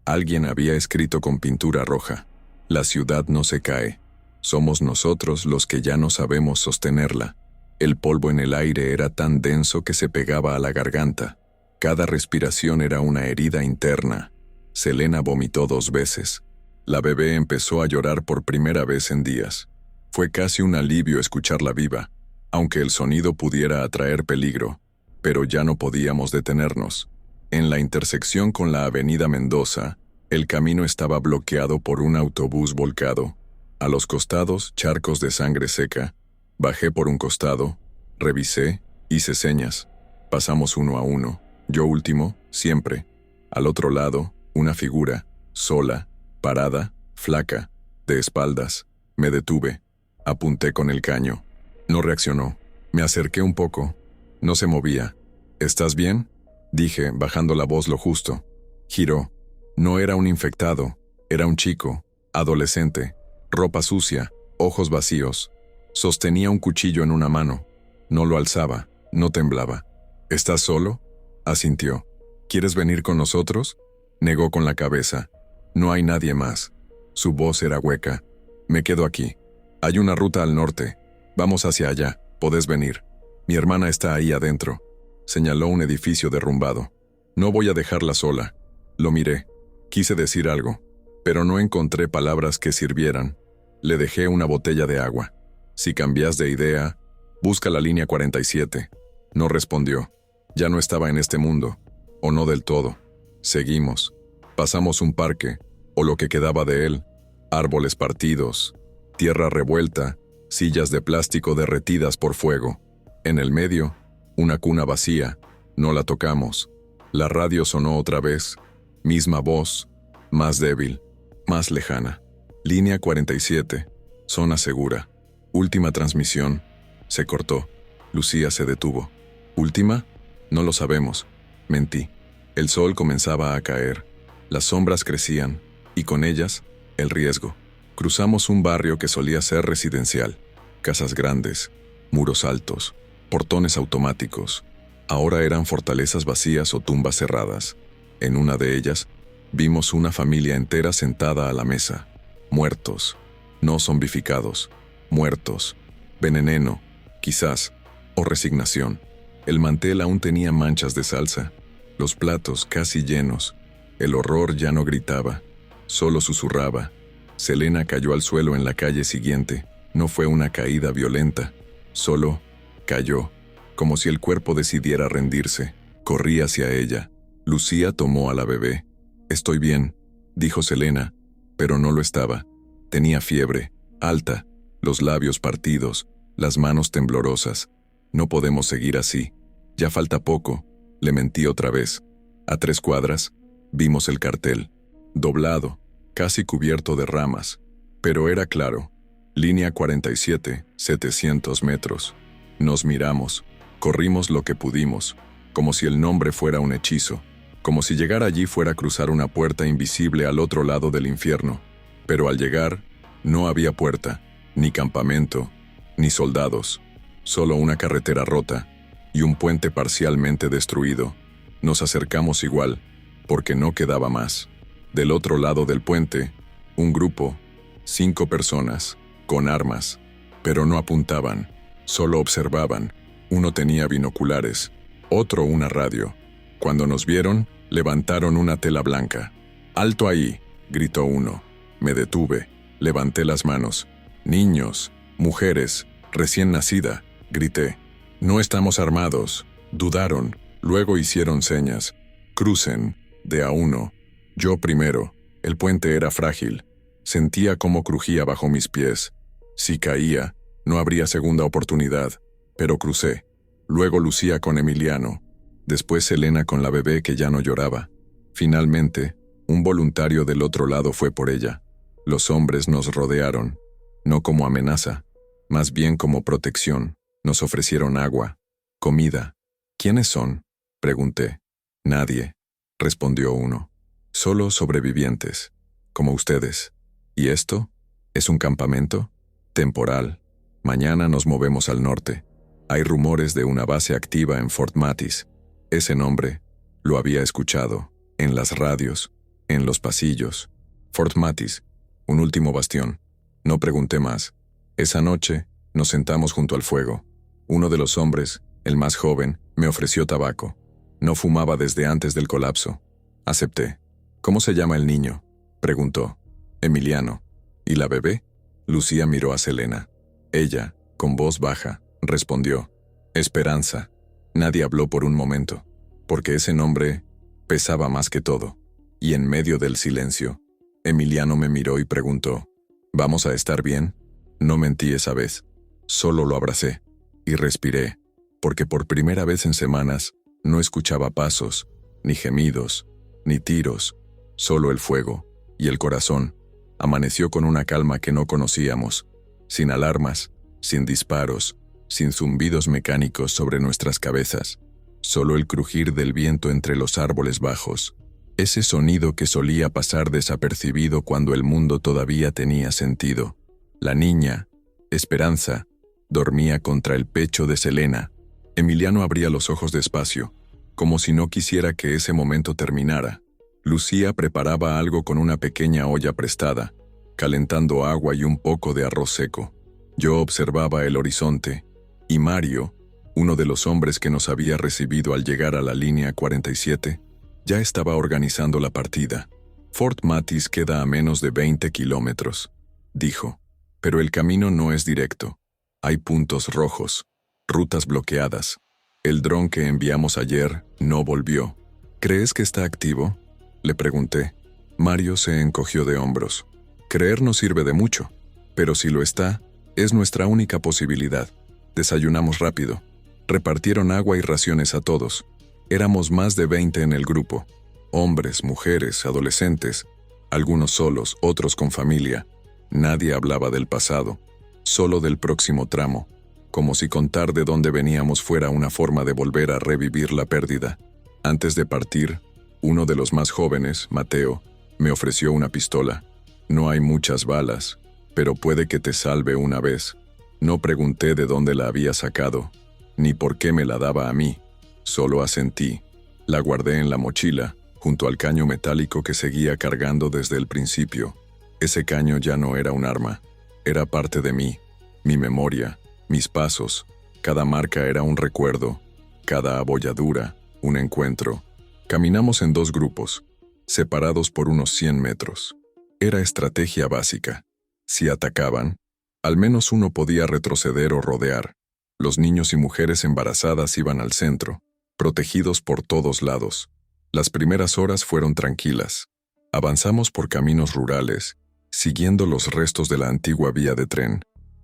alguien había escrito con pintura roja: la ciudad no se cae. Somos nosotros los que ya no sabemos sostenerla. El polvo en el aire era tan denso que se pegaba a la garganta. Cada respiración era una herida interna. Selena vomitó 2 veces. La bebé empezó a llorar por primera vez en días. Fue casi un alivio escucharla viva, aunque el sonido pudiera atraer peligro. Pero ya no podíamos detenernos. En la intersección con la avenida Mendoza, el camino estaba bloqueado por un autobús volcado. A los costados, charcos de sangre seca. Bajé por un costado, revisé, hice señas. Pasamos uno a uno. Yo último, siempre. Al otro lado, una figura, sola, parada, flaca, de espaldas. Me detuve. Apunté con el caño. No reaccionó. Me acerqué un poco. No se movía. ¿Estás bien?, dije, bajando la voz lo justo. Giró. No era un infectado. Era un chico, adolescente, ropa sucia, ojos vacíos. Sostenía un cuchillo en una mano. No lo alzaba, no temblaba. ¿Estás solo?, asintió. ¿Quieres venir con nosotros?, negó con la cabeza. No hay nadie más. Su voz era hueca. Me quedo aquí. Hay una ruta al norte. Vamos hacia allá. Podés venir. Mi hermana está ahí adentro. Señaló un edificio derrumbado. No voy a dejarla sola. Lo miré. Quise decir algo, pero no encontré palabras que sirvieran. Le dejé una botella de agua. Si cambias de idea, busca la línea 47. No respondió. Ya no estaba en este mundo, o no del todo. Seguimos. Pasamos un parque, o lo que quedaba de él, árboles partidos, tierra revuelta, sillas de plástico derretidas por fuego. En el medio, una cuna vacía. No la tocamos. La radio sonó otra vez. Misma voz, más débil, más lejana. Línea 47, zona segura. Última transmisión. Se cortó. Lucía se detuvo. ¿Última? No lo sabemos. Mentí. El sol comenzaba a caer. Las sombras crecían, y con ellas, el riesgo. Cruzamos un barrio que solía ser residencial. Casas grandes, muros altos, portones automáticos. Ahora eran fortalezas vacías o tumbas cerradas. En una de ellas, vimos una familia entera sentada a la mesa. Muertos, no zombificados, muertos. Veneno, quizás, o resignación. El mantel aún tenía manchas de salsa, los platos casi llenos. El horror ya no gritaba, solo susurraba. Selena cayó al suelo en la calle siguiente. No fue una caída violenta, solo cayó, como si el cuerpo decidiera rendirse. Corrí hacia ella. Lucía tomó a la bebé. «Estoy bien», dijo Selena, pero no lo estaba. Tenía fiebre, alta, los labios partidos, las manos temblorosas. «No podemos seguir así. Ya falta poco», le mentí otra vez. A 3 cuadras, vimos el cartel, doblado, casi cubierto de ramas, pero era claro. Línea 47, 700 metros. Nos miramos, corrimos lo que pudimos, como si el nombre fuera un hechizo, como si llegar allí fuera cruzar una puerta invisible al otro lado del infierno. Pero al llegar, no había puerta, ni campamento, ni soldados, solo una carretera rota y un puente parcialmente destruido. Nos acercamos igual, porque no quedaba más. Del otro lado del puente, un grupo, 5 personas, con armas, pero no apuntaban, solo observaban. Uno tenía binoculares, otro una radio. Cuando nos vieron, levantaron una tela blanca. «¡Alto ahí!», gritó uno. Me detuve, levanté las manos. «Niños, mujeres, recién nacida», grité. «No estamos armados», dudaron, luego hicieron señas. «Crucen, de a uno». Yo primero. El puente era frágil. Sentía cómo crujía bajo mis pies. Si caía, no habría segunda oportunidad, pero crucé. Luego Lucía con Emiliano. Después Selena con la bebé que ya no lloraba. Finalmente, un voluntario del otro lado fue por ella. Los hombres nos rodearon, no como amenaza, más bien como protección. Nos ofrecieron agua, comida. «¿Quiénes son?», pregunté. «Nadie», respondió uno. «Solo sobrevivientes, como ustedes. ¿Y esto? ¿Es un campamento? Temporal. Mañana nos movemos al norte. Hay rumores de una base activa en Fort Mathis». Ese nombre lo había escuchado, en las radios, en los pasillos. Fort Mathis, un último bastión. No pregunté más. Esa noche nos sentamos junto al fuego. Uno de los hombres, el más joven, me ofreció tabaco. No fumaba desde antes del colapso. Acepté. «¿Cómo se llama el niño?», preguntó. «Emiliano». «¿Y la bebé?». Lucía miró a Selena. Ella, con voz baja, respondió. «Esperanza». Nadie habló por un momento, porque ese nombre pesaba más que todo. Y en medio del silencio, Emiliano me miró y preguntó, «¿Vamos a estar bien?». No mentí esa vez. Solo lo abracé y respiré, porque por primera vez en semanas no escuchaba pasos, ni gemidos, ni tiros, solo el fuego y el corazón. Amaneció con una calma que no conocíamos, sin alarmas, sin disparos, sin zumbidos mecánicos sobre nuestras cabezas, solo el crujir del viento entre los árboles bajos, ese sonido que solía pasar desapercibido cuando el mundo todavía tenía sentido. La niña, Esperanza, dormía contra el pecho de Selena. Emiliano abría los ojos despacio, como si no quisiera que ese momento terminara. Lucía preparaba algo con una pequeña olla prestada, calentando agua y un poco de arroz seco. Yo observaba el horizonte, y Mario, uno de los hombres que nos había recibido al llegar a la línea 47, ya estaba organizando la partida. Fort Matis queda a menos de 20 kilómetros, dijo. Pero el camino no es directo. Hay puntos rojos, rutas bloqueadas. El dron que enviamos ayer no volvió. ¿Crees que está activo?, le pregunté. Mario se encogió de hombros. Creer no sirve de mucho, pero si lo está, es nuestra única posibilidad. Desayunamos rápido. Repartieron agua y raciones a todos. Éramos más de 20 en el grupo. Hombres, mujeres, adolescentes, algunos solos, otros con familia. Nadie hablaba del pasado, solo del próximo tramo, como si contar de dónde veníamos fuera una forma de volver a revivir la pérdida. Antes de partir, uno de los más jóvenes, Mateo, me ofreció una pistola. No hay muchas balas, pero puede que te salve una vez. No pregunté de dónde la había sacado, ni por qué me la daba a mí. Solo asentí. La guardé en la mochila, junto al caño metálico que seguía cargando desde el principio. Ese caño ya no era un arma. Era parte de mí, mi memoria, mis pasos. Cada marca era un recuerdo, cada abolladura, un encuentro. Caminamos en 2 grupos, separados por unos 100 metros. Era estrategia básica. Si atacaban, al menos uno podía retroceder o rodear. Los niños y mujeres embarazadas iban al centro, protegidos por todos lados. Las primeras horas fueron tranquilas. Avanzamos por caminos rurales, siguiendo los restos de la antigua vía de tren.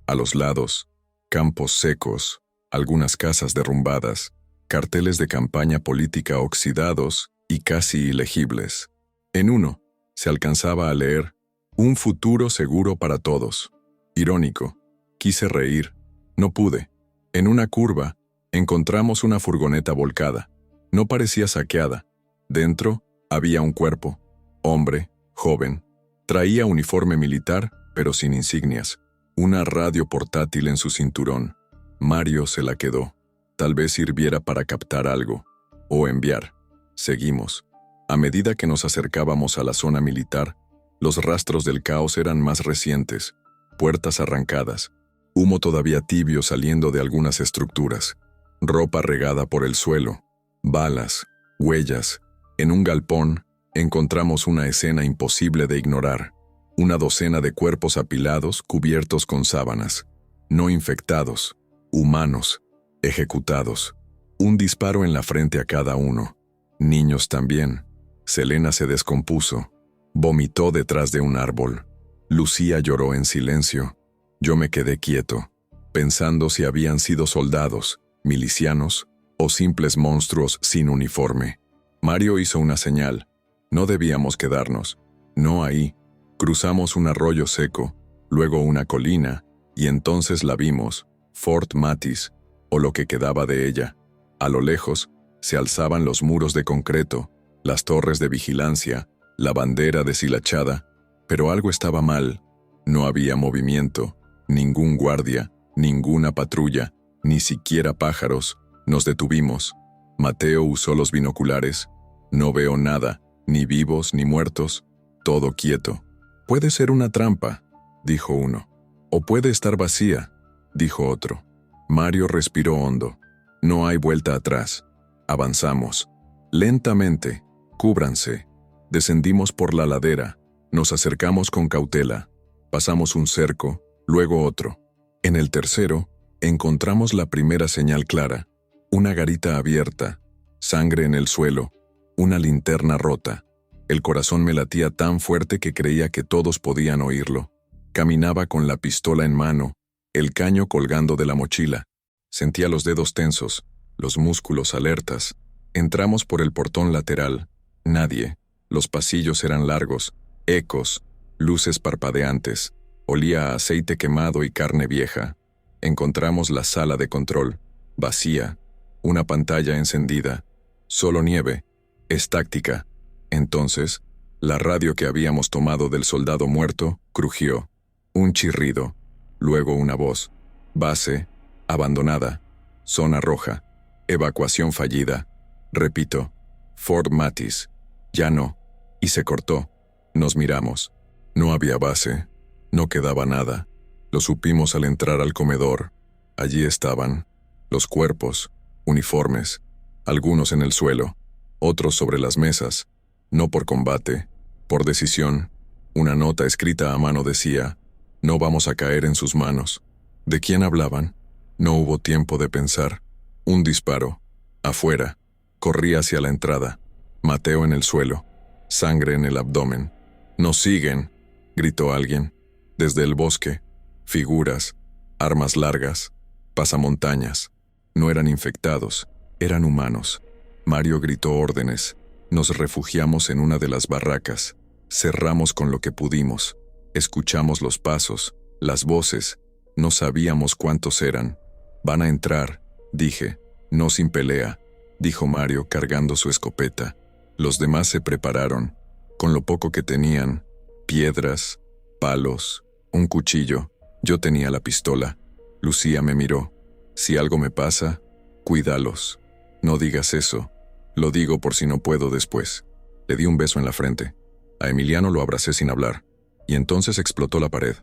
A los lados, campos secos, algunas casas derrumbadas, carteles de campaña política oxidados y casi ilegibles. En uno, se alcanzaba a leer, «Un futuro seguro para todos». Irónico. Quise reír. No pude. En una curva, encontramos una furgoneta volcada. No parecía saqueada. Dentro, había un cuerpo. Hombre, joven. Traía uniforme militar, pero sin insignias. Una radio portátil en su cinturón. Mario se la quedó. Tal vez sirviera para captar algo. O enviar. Seguimos. A medida que nos acercábamos a la zona militar, los rastros del caos eran más recientes. Puertas arrancadas. Humo todavía tibio saliendo de algunas estructuras. Ropa regada por el suelo. Balas. Huellas. En un galpón, encontramos una escena imposible de ignorar. Una docena de cuerpos apilados cubiertos con sábanas. No infectados. Humanos. Ejecutados. Un disparo en la frente a cada uno. Niños también. Selena se descompuso. Vomitó detrás de un árbol. Lucía lloró en silencio. Yo me quedé quieto, pensando si habían sido soldados, milicianos o simples monstruos sin uniforme. Mario hizo una señal. No debíamos quedarnos. No ahí. Cruzamos un arroyo seco, luego una colina, y entonces la vimos, Fort Matis, o lo que quedaba de ella. A lo lejos, se alzaban los muros de concreto, las torres de vigilancia, la bandera deshilachada, pero algo estaba mal. No había movimiento, ningún guardia, ninguna patrulla, ni siquiera pájaros. Nos detuvimos. Mateo usó los binoculares. No veo nada, ni vivos ni muertos, todo quieto. Puede ser una trampa, dijo uno. O puede estar vacía, dijo otro. Mario respiró hondo. No hay vuelta atrás. Avanzamos. Lentamente. Cúbranse. Descendimos por la ladera. Nos acercamos con cautela. Pasamos un cerco, luego otro. En el tercero, encontramos la primera señal clara. Una garita abierta. Sangre en el suelo. Una linterna rota. El corazón me latía tan fuerte que creía que todos podían oírlo. Caminaba con la pistola en mano, el caño colgando de la mochila. Sentía los dedos tensos, los músculos alertas. Entramos por el portón lateral. Nadie. Los pasillos eran largos, ecos, luces parpadeantes. Olía a aceite quemado y carne vieja. Encontramos la sala de control, vacía. Una pantalla encendida. Solo nieve. Es táctica. Entonces, la radio que habíamos tomado del soldado muerto crujió. Un chirrido. Luego una voz. Base. Abandonada. Zona roja. Evacuación fallida. Repito. Fort Matis. Ya no. Y se cortó. Nos miramos. No había base. No quedaba nada. Lo supimos al entrar al comedor. Allí estaban. Los cuerpos. Uniformes. Algunos en el suelo. Otros sobre las mesas. No por combate. Por decisión, una nota escrita a mano decía, no vamos a caer en sus manos. ¿De quién hablaban? No hubo tiempo de pensar. Un disparo. Afuera. Corrí hacia la entrada. Mateo en el suelo. Sangre en el abdomen. ¡Nos siguen!, gritó alguien. Desde el bosque. Figuras. Armas largas. Pasamontañas. No eran infectados. Eran humanos. Mario gritó órdenes. Nos refugiamos en una de las barracas. Cerramos con lo que pudimos. Escuchamos los pasos, las voces. No sabíamos cuántos eran. Van a entrar, dije. No sin pelea, dijo Mario cargando su escopeta. Los demás se prepararon. Con lo poco que tenían, piedras, palos, un cuchillo. Yo tenía la pistola. Lucía me miró. Si algo me pasa, cuídalos. No digas eso. Lo digo por si no puedo después. Le di un beso en la frente. A Emiliano lo abracé sin hablar. Y entonces explotó la pared.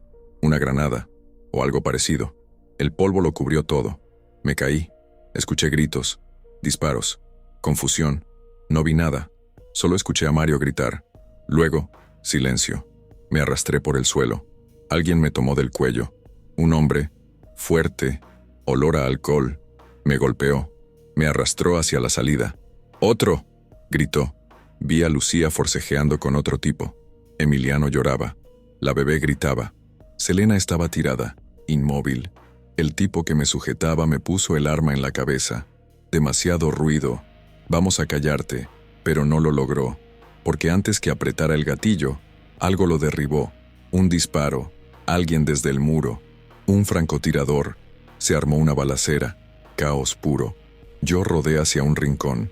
Una granada, o algo parecido. El polvo lo cubrió todo. Me caí. Escuché gritos, disparos, confusión. No vi nada. Solo escuché a Mario gritar. Luego, silencio. Me arrastré por el suelo. Alguien me tomó del cuello. Un hombre, fuerte, olor a alcohol, me golpeó. Me arrastró hacia la salida. ¡Otro!, gritó. Vi a Lucía forcejeando con otro tipo. Emiliano lloraba. La bebé gritaba. Selena estaba tirada, inmóvil. El tipo que me sujetaba me puso el arma en la cabeza. Demasiado ruido. Vamos a callarte, pero no lo logró, porque antes que apretara el gatillo, algo lo derribó. Un disparo, alguien desde el muro, un francotirador. Se armó una balacera, caos puro. Yo rodé hacia un rincón.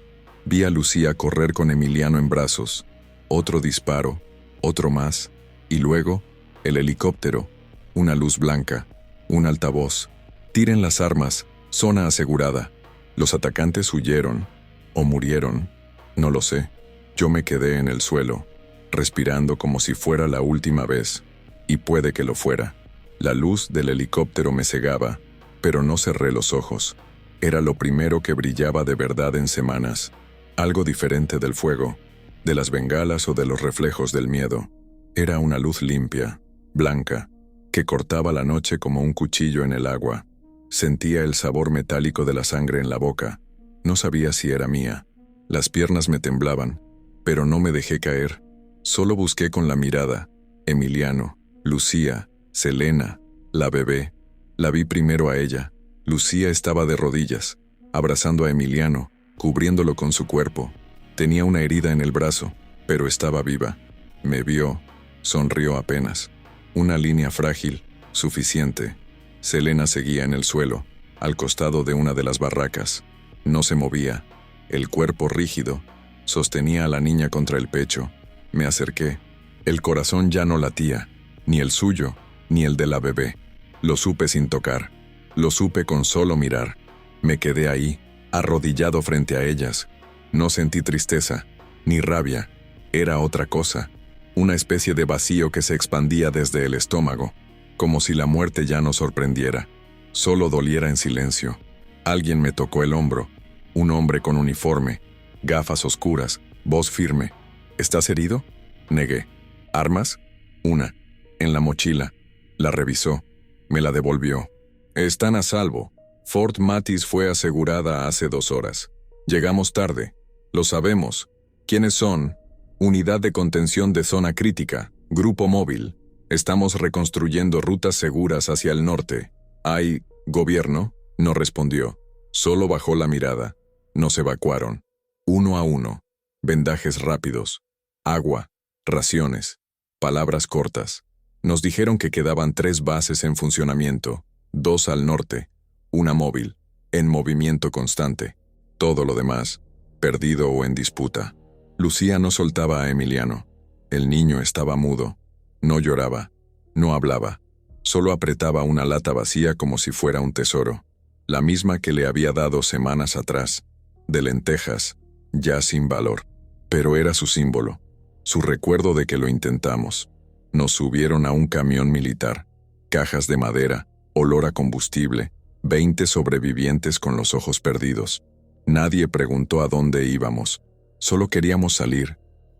Vi a Lucía correr con Emiliano en brazos. Otro disparo, otro más, y luego, el helicóptero, una luz blanca, un altavoz. Tiren las armas, zona asegurada. Los atacantes huyeron, o murieron, no lo sé. Yo me quedé en el suelo, respirando como si fuera la última vez, y puede que lo fuera. La luz del helicóptero me cegaba, pero no cerré los ojos. Era lo primero que brillaba de verdad en semanas. Algo diferente del fuego, de las bengalas o de los reflejos del miedo. Era una luz limpia, blanca, que cortaba la noche como un cuchillo en el agua. Sentía el sabor metálico de la sangre en la boca. No sabía si era mía. Las piernas me temblaban, pero no me dejé caer. Solo busqué con la mirada. Emiliano, Lucía, Selena, la bebé. La vi primero a ella. Lucía estaba de rodillas, abrazando a Emiliano, cubriéndolo con su cuerpo. Tenía una herida en el brazo, pero estaba viva. Me vio, sonrió apenas. Una línea frágil, suficiente. Selena seguía en el suelo, al costado de una de las barracas. No se movía. El cuerpo rígido. Sostenía a la niña contra el pecho. Me acerqué. El corazón ya no latía, ni el suyo, ni el de la bebé. Lo supe sin tocar. Lo supe con solo mirar. Me quedé ahí, arrodillado frente a ellas. No sentí tristeza, ni rabia. Era otra cosa. Una especie de vacío que se expandía desde el estómago, como si la muerte ya no sorprendiera. Solo doliera en silencio. Alguien me tocó el hombro. Un hombre con uniforme, gafas oscuras, voz firme. ¿Estás herido? Negué. ¿Armas? Una. En la mochila. La revisó. Me la devolvió. Están a salvo. Fort Matis fue asegurada hace 2 horas. Llegamos tarde. Lo sabemos. ¿Quiénes son? Unidad de contención de zona crítica. Grupo móvil. Estamos reconstruyendo rutas seguras hacia el norte. ¿Hay gobierno? No respondió. Solo bajó la mirada. Nos evacuaron. 1 a 1. Vendajes rápidos. Agua. Raciones. Palabras cortas. Nos dijeron que quedaban 3 bases en funcionamiento. 2 al norte. Una móvil. En movimiento constante. Todo lo demás, perdido o en disputa. Lucía no soltaba a Emiliano. El niño estaba mudo. No lloraba. No hablaba. Solo apretaba una lata vacía como si fuera un tesoro. La misma que le había dado semanas atrás. De lentejas, ya sin valor. Pero era su símbolo. Su recuerdo de que lo intentamos. Nos subieron a un camión militar. Cajas de madera, olor a combustible, 20 sobrevivientes con los ojos perdidos. Nadie preguntó a dónde íbamos. Solo queríamos salir.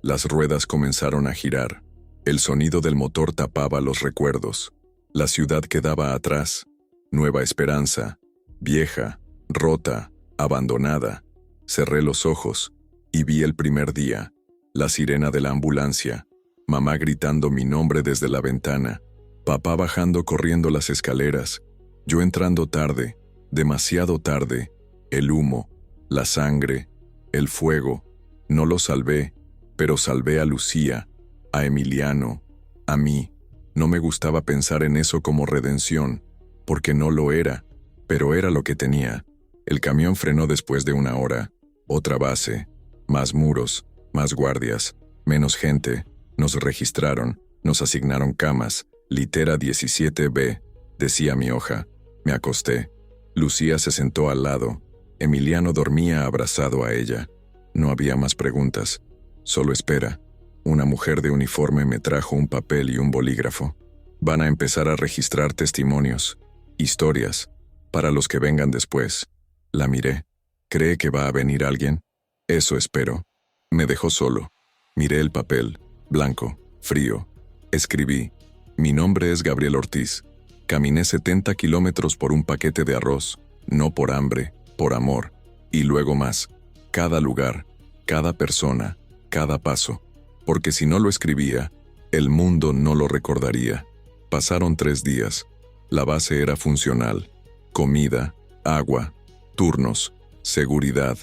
Las ruedas comenzaron a girar. El sonido del motor tapaba los recuerdos. La ciudad quedaba atrás. Nueva Esperanza, vieja, rota, abandonada. Cerré los ojos y vi el primer día, la sirena de la ambulancia, mamá gritando mi nombre desde la ventana, papá bajando corriendo las escaleras, yo entrando tarde, demasiado tarde, el humo, la sangre, el fuego. No lo salvé, pero salvé a Lucía, a Emiliano, a mí. No me gustaba pensar en eso como redención, porque no lo era, pero era lo que tenía. El camión frenó después de una hora. Otra base, más muros, más guardias, menos gente. Nos registraron, nos asignaron camas. Litera 17B, decía mi hoja. Me acosté. Lucía se sentó al lado. Emiliano dormía abrazado a ella. No había más preguntas. Solo espera. Una mujer de uniforme me trajo un papel y un bolígrafo. Van a empezar a registrar testimonios, historias, para los que vengan después. La miré. ¿Cree que va a venir alguien? Eso espero. Me dejó solo. Miré el papel, blanco, frío. Escribí. Mi nombre es Gabriel Ortiz. Caminé 70 kilómetros por un paquete de arroz, no por hambre, por amor. Y luego más. Cada lugar, cada persona, cada paso. Porque si no lo escribía, el mundo no lo recordaría. Pasaron 3 días. La base era funcional. Comida, agua, turnos, seguridad,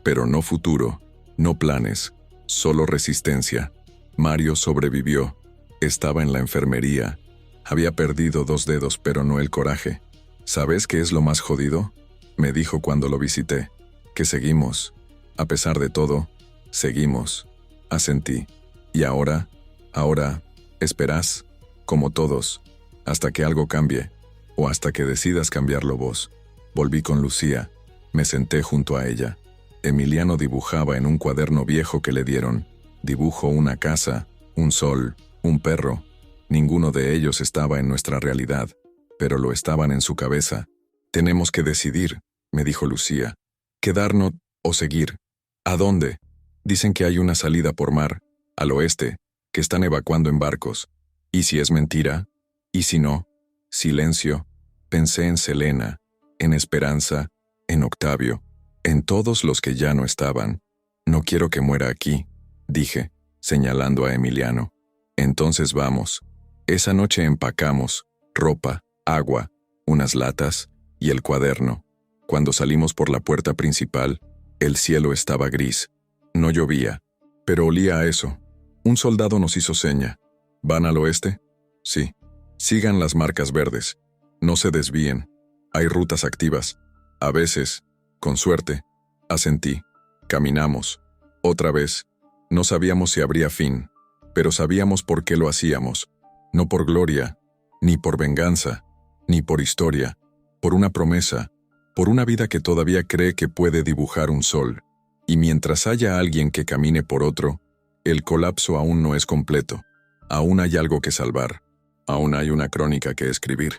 pero no futuro, no planes, solo resistencia. Mario sobrevivió. Estaba en la enfermería. Había perdido 2 dedos, pero no el coraje. ¿Sabes qué es lo más jodido? Me dijo cuando lo visité. Que seguimos. A pesar de todo, seguimos. Asentí. ¿Y ahora? Ahora, esperás, como todos, hasta que algo cambie, o hasta que decidas cambiarlo vos. Volví con Lucía. Me senté junto a ella. Emiliano dibujaba en un cuaderno viejo que le dieron. Dibujó una casa, un sol, un perro. Ninguno de ellos estaba en nuestra realidad, pero lo estaban en su cabeza. Tenemos que decidir, me dijo Lucía. Quedarnos o seguir. ¿A dónde? Dicen que hay una salida por mar, al oeste, que están evacuando en barcos. ¿Y si es mentira? ¿Y si no? Silencio. Pensé en Selena, en Esperanza, en Octavio, en todos los que ya no estaban. No quiero que muera aquí, dije, señalando a Emiliano. Entonces vamos. Esa noche empacamos, ropa, agua, unas latas y el cuaderno. Cuando salimos por la puerta principal, el cielo estaba gris. No llovía, pero olía a eso. Un soldado nos hizo seña. ¿Van al oeste? Sí. Sigan las marcas verdes. No se desvíen. Hay rutas activas. A veces, con suerte, asentí. Caminamos. Otra vez. No sabíamos si habría fin, pero sabíamos por qué lo hacíamos. No por gloria, ni por venganza, ni por historia. Por una promesa, por una vida que todavía cree que puede dibujar un sol. Y mientras haya alguien que camine por otro, el colapso aún no es completo. Aún hay algo que salvar. Aún hay una crónica que escribir.